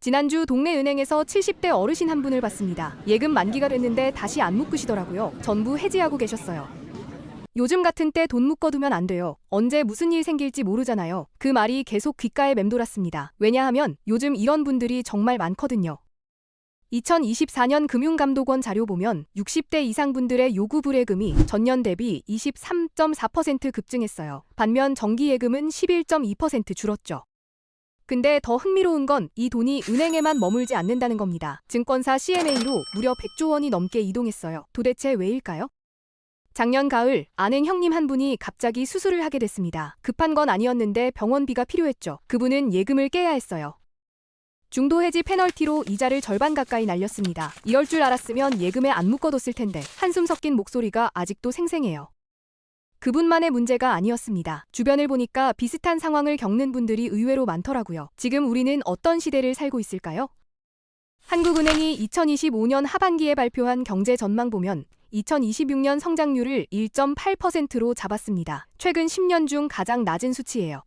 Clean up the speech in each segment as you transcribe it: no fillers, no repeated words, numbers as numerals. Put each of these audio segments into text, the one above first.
지난주 동네 은행에서 70대 어르신 한 분을 봤습니다. 예금 만기가 됐는데 다시 안 묶으시더라고요. 전부 해지하고 계셨어요. 요즘 같은 때 돈 묶어두면 안 돼요. 언제 무슨 일 생길지 모르잖아요. 그 말이 계속 귓가에 맴돌았습니다. 왜냐하면 요즘 이런 분들이 정말 많거든요. 2024년 금융감독원 자료 보면 60대 이상 분들의 요구 불예금이 전년 대비 23.4% 급증했어요. 반면 정기예금은 11.2% 줄었죠. 근데 더 흥미로운 건 이 돈이 은행에만 머물지 않는다는 겁니다. 증권사 CMA로 무려 100조 원이 넘게 이동했어요. 도대체 왜일까요? 작년 가을 아는 형님 한 분이 갑자기 수술을 하게 됐습니다. 급한 건 아니었는데 병원비가 필요했죠. 그분은 예금을 깨야 했어요. 중도 해지 페널티로 이자를 절반 가까이 날렸습니다. 이럴 줄 알았으면 예금에 안 묶어뒀을 텐데. 한숨 섞인 목소리가 아직도 생생해요. 그분만의 문제가 아니었습니다. 주변을 보니까 비슷한 상황을 겪는 분들이 의외로 많더라고요. 지금 우리는 어떤 시대를 살고 있을까요? 한국은행이 2025년 하반기에 발표한 경제 전망 보면 2026년 성장률을 1.8%로 잡았습니다. 최근 10년 중 가장 낮은 수치예요.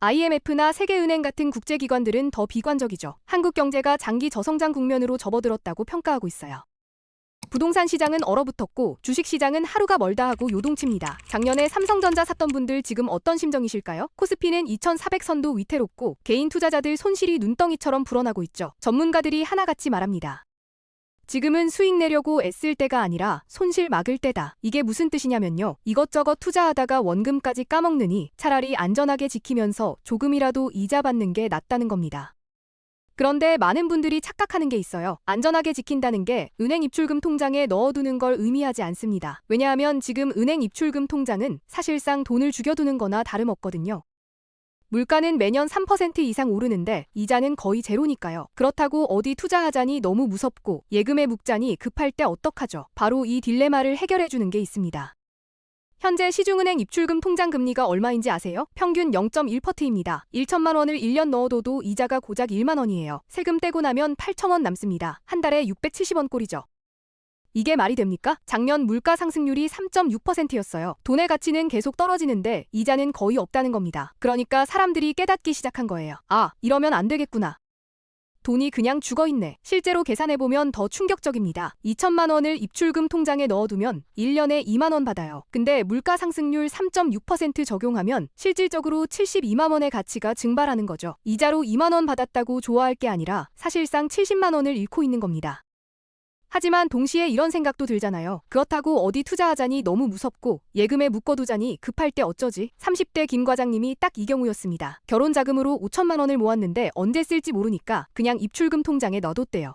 IMF나 세계은행 같은 국제기관들은 더 비관적이죠. 한국 경제가 장기 저성장 국면으로 접어들었다고 평가하고 있어요. 부동산 시장은 얼어붙었고 주식시장은 하루가 멀다 하고 요동칩니다. 작년에 삼성전자 샀던 분들 지금 어떤 심정이실까요? 코스피는 2400선도 위태롭고 개인 투자자들 손실이 눈덩이처럼 불어나고 있죠. 전문가들이 하나같이 말합니다. 지금은 수익 내려고 애쓸 때가 아니라 손실 막을 때다. 이게 무슨 뜻이냐면요. 이것저것 투자하다가 원금까지 까먹느니 차라리 안전하게 지키면서 조금이라도 이자 받는 게 낫다는 겁니다. 그런데 많은 분들이 착각하는 게 있어요. 안전하게 지킨다는 게 은행 입출금 통장에 넣어두는 걸 의미하지 않습니다. 왜냐하면 지금 은행 입출금 통장은 사실상 돈을 죽여두는 거나 다름없거든요. 물가는 매년 3% 이상 오르는데 이자는 거의 제로니까요. 그렇다고 어디 투자하자니 너무 무섭고 예금에 묶자니 급할 때 어떡하죠? 바로 이 딜레마를 해결해주는 게 있습니다. 현재 시중은행 입출금 통장 금리가 얼마인지 아세요? 평균 0.1%입니다. 1천만 원을 1년 넣어둬도 이자가 고작 1만 원이에요. 세금 떼고 나면 8천 원 남습니다. 한 달에 670원 꼴이죠. 이게 말이 됩니까? 작년 물가 상승률이 3.6%였어요. 돈의 가치는 계속 떨어지는데 이자는 거의 없다는 겁니다. 그러니까 사람들이 깨닫기 시작한 거예요. 아, 이러면 안 되겠구나. 돈이 그냥 죽어있네. 실제로 계산해보면 더 충격적입니다. 2천만 원을 입출금 통장에 넣어두면 1년에 2만 원 받아요. 근데 물가 상승률 3.6% 적용하면 실질적으로 72만 원의 가치가 증발하는 거죠. 이자로 2만 원 받았다고 좋아할 게 아니라 사실상 70만 원을 잃고 있는 겁니다. 하지만 동시에 이런 생각도 들잖아요. 그렇다고 어디 투자하자니 너무 무섭고 예금에 묶어두자니 급할 때 어쩌지? 30대 김 과장님이 딱 이 경우였습니다. 결혼 자금으로 5천만 원을 모았는데 언제 쓸지 모르니까 그냥 입출금 통장에 넣어뒀대요.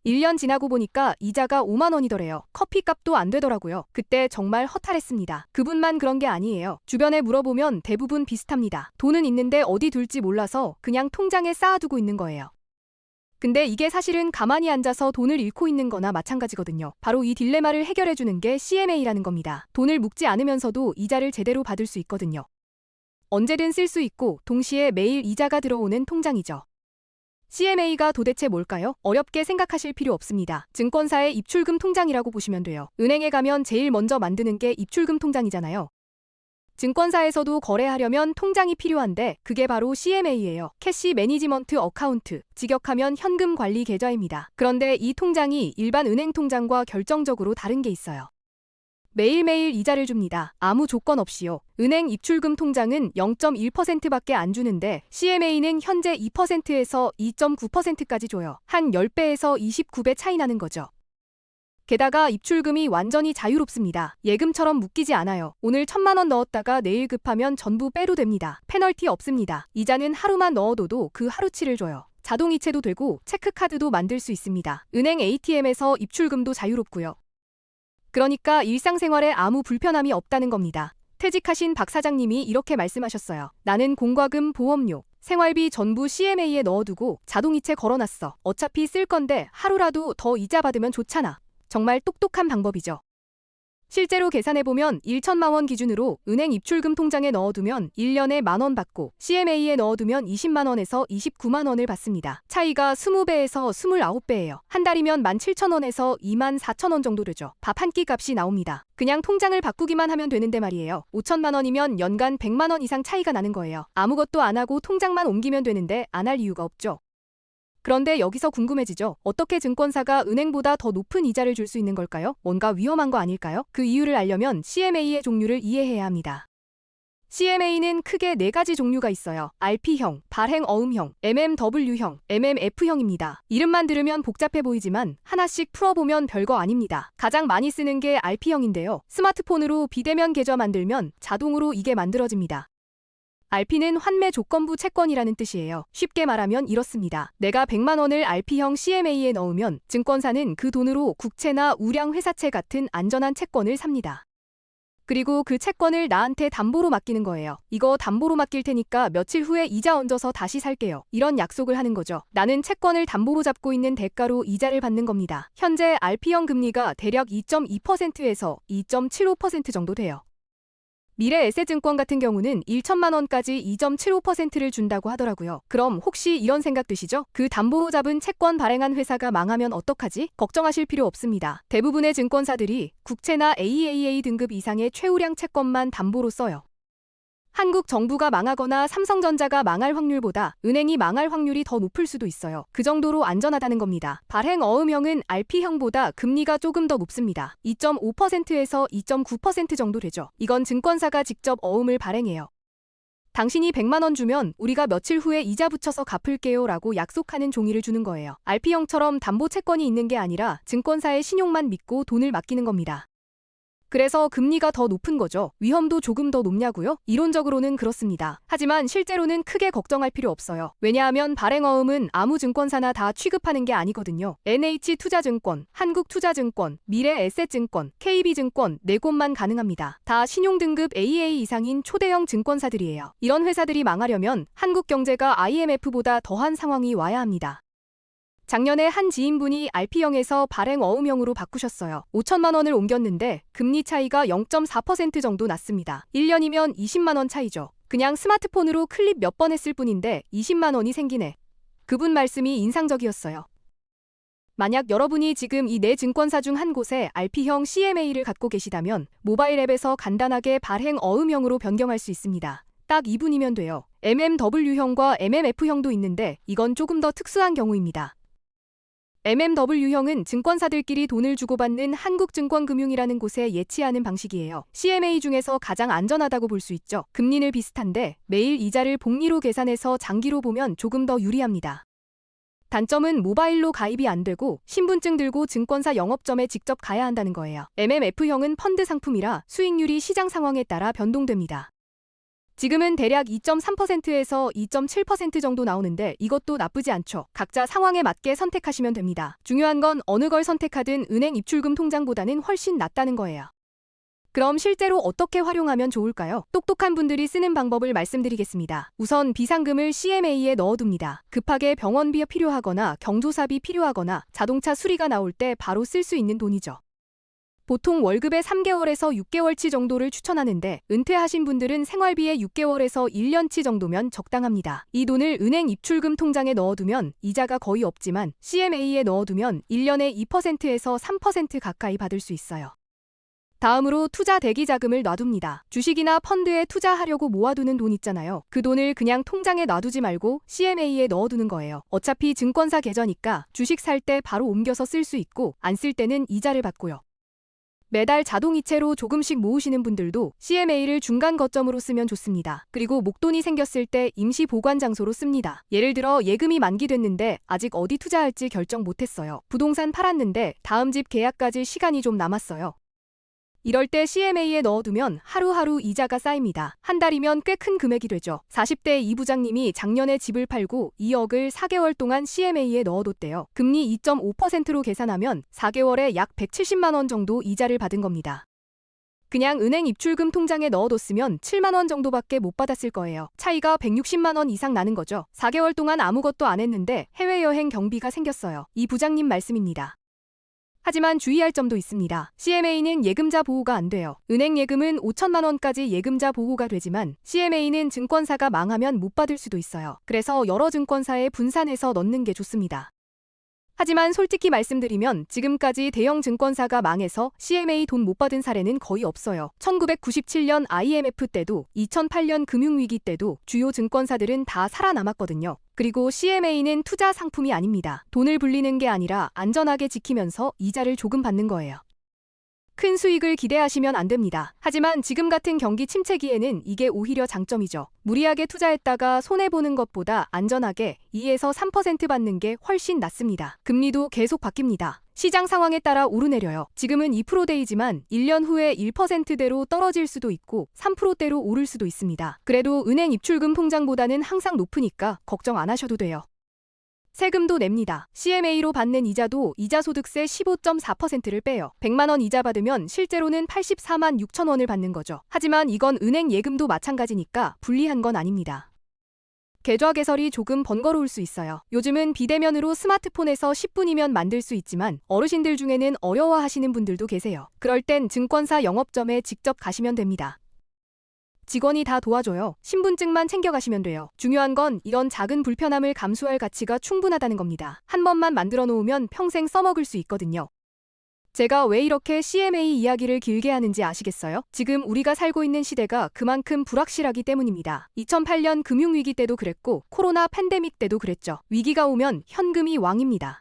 1년 지나고 보니까 이자가 5만 원이더래요. 커피값도 안 되더라고요. 그때 정말 허탈했습니다. 그분만 그런 게 아니에요. 주변에 물어보면 대부분 비슷합니다. 돈은 있는데 어디 둘지 몰라서 그냥 통장에 쌓아두고 있는 거예요. 근데 이게 사실은 가만히 앉아서 돈을 잃고 있는 거나 마찬가지거든요. 바로 이 딜레마를 해결해주는 게 CMA라는 겁니다. 돈을 묶지 않으면서도 이자를 제대로 받을 수 있거든요. 언제든 쓸 수 있고 동시에 매일 이자가 들어오는 통장이죠. CMA가 도대체 뭘까요? 어렵게 생각하실 필요 없습니다. 증권사의 입출금 통장이라고 보시면 돼요. 은행에 가면 제일 먼저 만드는 게 입출금 통장이잖아요. 증권사에서도 거래하려면 통장이 필요한데 그게 바로 CMA예요. 캐시 매니지먼트 어카운트, 직역하면 현금 관리 계좌입니다. 그런데 이 통장이 일반 은행 통장과 결정적으로 다른 게 있어요. 매일매일 이자를 줍니다. 아무 조건 없이요. 은행 입출금 통장은 0.1%밖에 안 주는데 CMA는 현재 2%에서 2.9%까지 줘요. 한 10배에서 29배 차이 나는 거죠. 게다가 입출금이 완전히 자유롭습니다. 예금처럼 묶이지 않아요. 오늘 1,000만 원 넣었다가 내일 급하면 전부 빼도 됩니다. 페널티 없습니다. 이자는 하루만 넣어둬도 그 하루치를 줘요. 자동이체도 되고 체크카드도 만들 수 있습니다. 은행 ATM에서 입출금도 자유롭고요. 그러니까 일상생활에 아무 불편함이 없다는 겁니다. 퇴직하신 박 사장님이 이렇게 말씀하셨어요. 나는 공과금, 보험료, 생활비 전부 CMA에 넣어두고 자동이체 걸어놨어. 어차피 쓸 건데 하루라도 더 이자 받으면 좋잖아. 정말 똑똑한 방법이죠. 실제로 계산해보면 1천만 원 기준으로 은행 입출금 통장에 넣어두면 1년에 1만 원 받고 CMA에 넣어두면 20만 원에서 29만 원을 받습니다. 차이가 20배에서 29배예요. 한 달이면 17,000원에서 24,000원 정도 되죠. 밥 한 끼 값이 나옵니다. 그냥 통장을 바꾸기만 하면 되는데 말이에요. 5천만 원이면 연간 100만 원 이상 차이가 나는 거예요. 아무것도 안 하고 통장만 옮기면 되는데 안 할 이유가 없죠. 그런데 여기서 궁금해지죠. 어떻게 증권사가 은행보다 더 높은 이자를 줄 수 있는 걸까요? 뭔가 위험한 거 아닐까요? 그 이유를 알려면 CMA의 종류를 이해해야 합니다. CMA는 크게 4가지 종류가 있어요. RP형, 발행어음형, MMW형, MMF형입니다. 이름만 들으면 복잡해 보이지만 하나씩 풀어보면 별거 아닙니다. 가장 많이 쓰는 게 RP형인데요. 스마트폰으로 비대면 계좌 만들면 자동으로 이게 만들어집니다. RP는 환매 조건부 채권이라는 뜻이에요. 쉽게 말하면 이렇습니다. 내가 100만 원을 RP형 CMA에 넣으면 증권사는 그 돈으로 국채나 우량 회사채 같은 안전한 채권을 삽니다. 그리고 그 채권을 나한테 담보로 맡기는 거예요. 이거 담보로 맡길 테니까 며칠 후에 이자 얹어서 다시 살게요. 이런 약속을 하는 거죠. 나는 채권을 담보로 잡고 있는 대가로 이자를 받는 겁니다. 현재 RP형 금리가 대략 2.2%에서 2.75% 정도 돼요. 미래에셋증권 같은 경우는 1천만 원까지 2.75%를 준다고 하더라고요. 그럼 혹시 이런 생각 드시죠? 그 담보로 잡은 채권 발행한 회사가 망하면 어떡하지? 걱정하실 필요 없습니다. 대부분의 증권사들이 국채나 AAA 등급 이상의 최우량 채권만 담보로 써요. 한국 정부가 망하거나 삼성전자가 망할 확률보다 은행이 망할 확률이 더 높을 수도 있어요. 그 정도로 안전하다는 겁니다. 발행어음형은 RP형보다 금리가 조금 더 높습니다. 2.5%에서 2.9% 정도 되죠. 이건 증권사가 직접 어음을 발행해요. 당신이 100만 원 주면 우리가 며칠 후에 이자 붙여서 갚을게요 라고 약속하는 종이를 주는 거예요. RP형처럼 담보 채권이 있는 게 아니라 증권사의 신용만 믿고 돈을 맡기는 겁니다. 그래서 금리가 더 높은 거죠. 위험도 조금 더 높냐고요? 이론적으로는 그렇습니다. 하지만 실제로는 크게 걱정할 필요 없어요. 왜냐하면 발행어음은 아무 증권사나 다 취급하는 게 아니거든요. NH투자증권, 한국투자증권, 미래에셋증권, KB증권 4곳만 가능합니다. 다 신용등급 AA 이상인 초대형 증권사들이에요. 이런 회사들이 망하려면 한국 경제가 IMF보다 더한 상황이 와야 합니다. 작년에 한 지인분이 RP형에서 발행어음형으로 바꾸셨어요. 5천만 원을 옮겼는데 금리 차이가 0.4% 정도 났습니다. 1년이면 20만 원 차이죠. 그냥 스마트폰으로 클릭 몇 번 했을 뿐인데 20만 원이 생기네. 그분 말씀이 인상적이었어요. 만약 여러분이 지금 이 4증권사 중 한 곳에 RP형 CMA를 갖고 계시다면 모바일 앱에서 간단하게 발행어음형으로 변경할 수 있습니다. 딱 2분이면 돼요. MMW형과 MMF형도 있는데 이건 조금 더 특수한 경우입니다. MMW형은 증권사들끼리 돈을 주고받는 한국증권금융이라는 곳에 예치하는 방식이에요. CMA 중에서 가장 안전하다고 볼 수 있죠. 금리는 비슷한데 매일 이자를 복리로 계산해서 장기로 보면 조금 더 유리합니다. 단점은 모바일로 가입이 안 되고 신분증 들고 증권사 영업점에 직접 가야 한다는 거예요. MMF형은 펀드 상품이라 수익률이 시장 상황에 따라 변동됩니다. 지금은 대략 2.3%에서 2.7% 정도 나오는데 이것도 나쁘지 않죠. 각자 상황에 맞게 선택하시면 됩니다. 중요한 건 어느 걸 선택하든 은행 입출금 통장보다는 훨씬 낫다는 거예요. 그럼 실제로 어떻게 활용하면 좋을까요? 똑똑한 분들이 쓰는 방법을 말씀드리겠습니다. 우선 비상금을 CMA에 넣어둡니다. 급하게 병원비 필요하거나 경조사비 필요하거나 자동차 수리가 나올 때 바로 쓸 수 있는 돈이죠. 보통 월급의 3개월에서 6개월치 정도를 추천하는데 은퇴하신 분들은 생활비의 6개월에서 1년치 정도면 적당합니다. 이 돈을 은행 입출금 통장에 넣어두면 이자가 거의 없지만 CMA에 넣어두면 1년에 2%에서 3% 가까이 받을 수 있어요. 다음으로 투자 대기 자금을 놔둡니다. 주식이나 펀드에 투자하려고 모아두는 돈 있잖아요. 그 돈을 그냥 통장에 놔두지 말고 CMA에 넣어두는 거예요. 어차피 증권사 계좌니까 주식 살 때 바로 옮겨서 쓸 수 있고 안 쓸 때는 이자를 받고요. 매달 자동이체로 조금씩 모으시는 분들도 CMA를 중간 거점으로 쓰면 좋습니다. 그리고 목돈이 생겼을 때 임시 보관 장소로 씁니다. 예를 들어 예금이 만기됐는데 아직 어디 투자할지 결정 못했어요. 부동산 팔았는데 다음 집 계약까지 시간이 좀 남았어요. 이럴 때 CMA에 넣어두면 하루하루 이자가 쌓입니다. 한 달이면 꽤 큰 금액이 되죠. 40대 이 부장님이 작년에 집을 팔고 2억을 4개월 동안 CMA에 넣어뒀대요. 금리 2.5%로 계산하면 4개월에 약 170만 원 정도 이자를 받은 겁니다. 그냥 은행 입출금 통장에 넣어뒀으면 7만 원 정도밖에 못 받았을 거예요. 차이가 160만 원 이상 나는 거죠. 4개월 동안 아무것도 안 했는데 해외여행 경비가 생겼어요. 이 부장님 말씀입니다. 하지만 주의할 점도 있습니다. CMA는 예금자 보호가 안 돼요. 은행 예금은 5천만 원까지 예금자 보호가 되지만 CMA는 증권사가 망하면 못 받을 수도 있어요. 그래서 여러 증권사에 분산해서 넣는 게 좋습니다. 하지만 솔직히 말씀드리면 지금까지 대형 증권사가 망해서 CMA 돈 못 받은 사례는 거의 없어요. 1997년 IMF 때도 2008년 금융위기 때도 주요 증권사들은 다 살아남았거든요. 그리고 CMA는 투자 상품이 아닙니다. 돈을 불리는 게 아니라 안전하게 지키면서 이자를 조금 받는 거예요. 큰 수익을 기대하시면 안 됩니다. 하지만 지금 같은 경기 침체기에는 이게 오히려 장점이죠. 무리하게 투자했다가 손해보는 것보다 안전하게 2에서 3% 받는 게 훨씬 낫습니다. 금리도 계속 바뀝니다. 시장 상황에 따라 오르내려요. 지금은 2%대이지만 1년 후에 1%대로 떨어질 수도 있고 3%대로 오를 수도 있습니다. 그래도 은행 입출금 통장보다는 항상 높으니까 걱정 안 하셔도 돼요. 세금도 냅니다. CMA로 받는 이자도 이자소득세 15.4%를 빼요. 100만 원 이자 받으면 실제로는 84만 6천 원을 받는 거죠. 하지만 이건 은행 예금도 마찬가지니까 불리한 건 아닙니다. 계좌 개설이 조금 번거로울 수 있어요. 요즘은 비대면으로 스마트폰에서 10분이면 만들 수 있지만 어르신들 중에는 어려워하시는 분들도 계세요. 그럴 땐 증권사 영업점에 직접 가시면 됩니다. 직원이 다 도와줘요. 신분증만 챙겨가시면 돼요. 중요한 건 이런 작은 불편함을 감수할 가치가 충분하다는 겁니다. 한 번만 만들어 놓으면 평생 써먹을 수 있거든요. 제가 왜 이렇게 CMA 이야기를 길게 하는지 아시겠어요? 지금 우리가 살고 있는 시대가 그만큼 불확실하기 때문입니다. 2008년 금융위기 때도 그랬고 코로나 팬데믹 때도 그랬죠. 위기가 오면 현금이 왕입니다.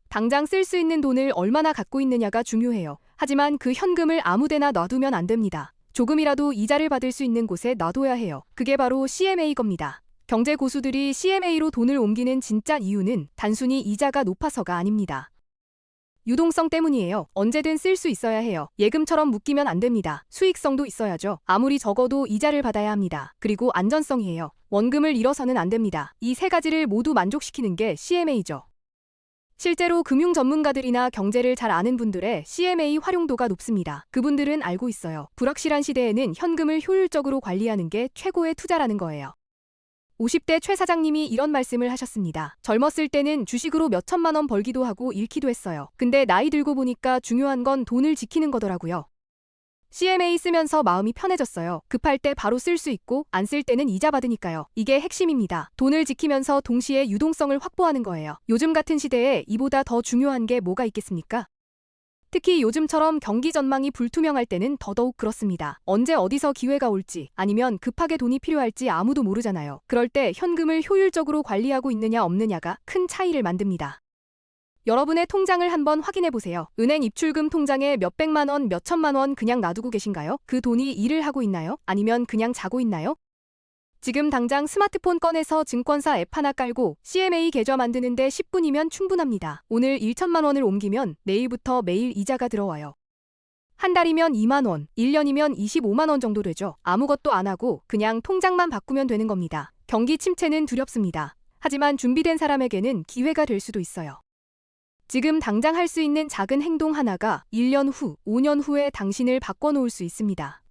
당장 쓸 수 있는 돈을 얼마나 갖고 있느냐가 중요해요. 하지만 그 현금을 아무데나 놔두면 안 됩니다. 조금이라도 이자를 받을 수 있는 곳에 놔둬야 해요. 그게 바로 CMA 겁니다. 경제 고수들이 CMA로 돈을 옮기는 진짜 이유는 단순히 이자가 높아서가 아닙니다. 유동성 때문이에요. 언제든 쓸 수 있어야 해요. 예금처럼 묶이면 안 됩니다. 수익성도 있어야죠. 아무리 적어도 이자를 받아야 합니다. 그리고 안전성이에요. 원금을 잃어서는 안 됩니다. 이 세 가지를 모두 만족시키는 게 CMA죠. 실제로 금융 전문가들이나 경제를 잘 아는 분들의 CMA 활용도가 높습니다. 그분들은 알고 있어요. 불확실한 시대에는 현금을 효율적으로 관리하는 게 최고의 투자라는 거예요. 50대 최 사장님이 이런 말씀을 하셨습니다. 젊었을 때는 주식으로 몇 천만 원 벌기도 하고 잃기도 했어요. 근데 나이 들고 보니까 중요한 건 돈을 지키는 거더라고요. CMA 쓰면서 마음이 편해졌어요. 급할 때 바로 쓸 수 있고 안 쓸 때는 이자 받으니까요. 이게 핵심입니다. 돈을 지키면서 동시에 유동성을 확보하는 거예요. 요즘 같은 시대에 이보다 더 중요한 게 뭐가 있겠습니까? 특히 요즘처럼 경기 전망이 불투명할 때는 더더욱 그렇습니다. 언제 어디서 기회가 올지 아니면 급하게 돈이 필요할지 아무도 모르잖아요. 그럴 때 현금을 효율적으로 관리하고 있느냐 없느냐가 큰 차이를 만듭니다. 여러분의 통장을 한번 확인해 보세요. 은행 입출금 통장에 몇백만 원, 몇천만 원 그냥 놔두고 계신가요? 그 돈이 일을 하고 있나요? 아니면 그냥 자고 있나요? 지금 당장 스마트폰 꺼내서 증권사 앱 하나 깔고 CMA 계좌 만드는데 10분이면 충분합니다. 오늘 1천만 원을 옮기면 내일부터 매일 이자가 들어와요. 한 달이면 2만 원, 1년이면 25만 원 정도 되죠. 아무것도 안 하고 그냥 통장만 바꾸면 되는 겁니다. 경기 침체는 두렵습니다. 하지만 준비된 사람에게는 기회가 될 수도 있어요. 지금 당장 할 수 있는 작은 행동 하나가 1년 후, 5년 후에 당신을 바꿔놓을 수 있습니다.